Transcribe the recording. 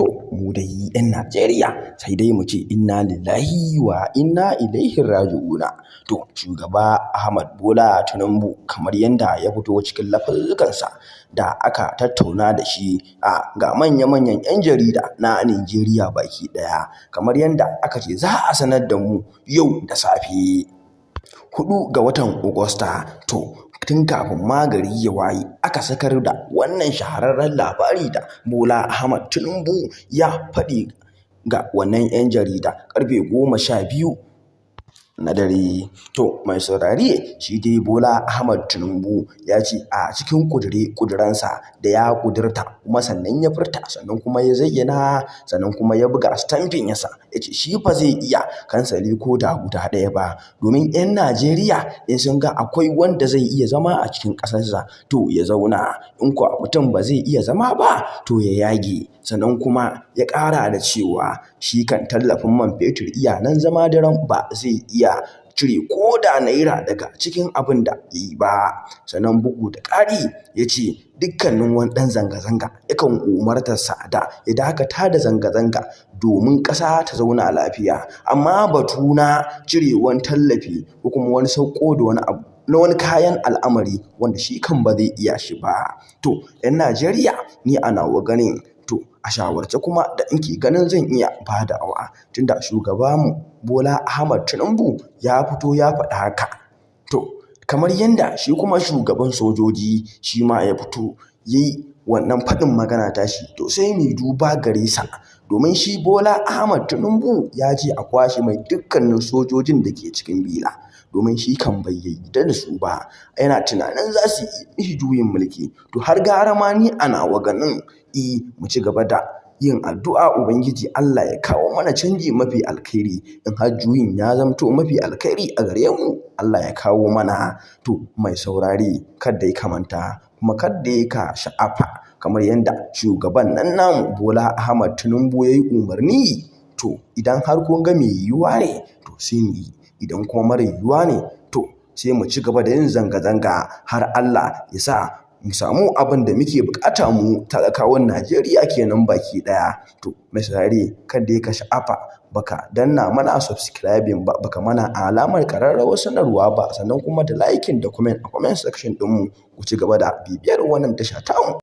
To mu dai 'yan Najeriya sai dai mu ce inna lillahi wa inna ilaihi raji'una. To shugaba Ahmad Bola Tinubu kamar yanda ya fito cikin lafuzzukansa da aka tattauna da shi ga manya-manyan 'yan jarida na Najeriya baki ɗaya, kamar yanda aka ce za a sanar da mu yau da safe 4 ga watan Agusta. To tun kafin ma gari ya waye aka sakar da wannan shahararren labari da Bola Ahmad Tinubu ya faɗi ga wannan 'yan jarida ƙarfe 12 na dare. To mai saurare, shi dai Bola Ahmad Tinubu ya ce a cikin ƙuduransa da ya ƙudurta kuma sannan ya furta, sannan kuma ya zayyana, sannan kuma ya buga stamping yasa, ya ce shi fa zai iya kansale ko da guda ɗaya ba, domin 'yan Najeriya in sun ga akwai wanda zai iya zama a cikin ƙasarsa to ya zauna, in kuwa mutum ba zai iya zama ba to ya yage. Sannan kuma ya ƙara da cewa shi kan tallafin man fetur iya nan zama daren, ba zai iya cire ko da naira daga cikin abin da ya yi ba. Sannan bugu da ƙari ya ce dukkanin wani ɗan zanga-zanga yakan umartarsa da ya dakata da zanga-zanga domin ƙasa ta zauna lafiya, amma batu na cirewan tallafi ko kuma wani sauko da wani abu na wani kayan al'amari wanda shi kan ba zai iya shi ba. To 'yan Najeriya, ni a nawa ganin, to a shawarce kuma da ke ganin zan iya badawa, tunda shugabanmu Bola Ahmad Tinubu ya fito ya faɗa haka. To kamar yanda shi kuma shugaban sojoji shi ma ya fito ya yi wannan faɗin magana tashi, to sai mu duba gare sa, domin shi Bola Ahmad Tinubu ya ce a kwashe mai dukkanin sojojin da ke cikin bila, domin shi kan bai yarda da su ba, yana tunanin za su yi juyin mulki. To har gara ma ni a nawa ganin mu ci gaba da yin addu'a Ubangiji Allah ya kawo mana canji mafi alkhairi, in har juyin ya zamto mafi alkhairi a gare mu Allah ya kawo mana. To mai saurare, kada ya kamanta kuma kada ya ka sha'afa, kamar yanda shugaban nan namu Bola Ahmad Tinubu ya yi umarni, to idan har kun ga mai yiwuwa ne to sai mu yi, idan kuma mara yiwuwa ne to sai mu ci gaba da yin zanga-zanga har Allah ya sa mu samu abin da muke bukata mu talakawan Najeriya kenan baki ɗaya. To mai saurare, kada ka sha'afa baka danna mana subscribing ba, baka mana alamar ƙararrawar sanarwa ba, sannan kuma da liking da comment a comment section ɗinmu. Ku ci gaba da bibiyar wannan tasha tamu.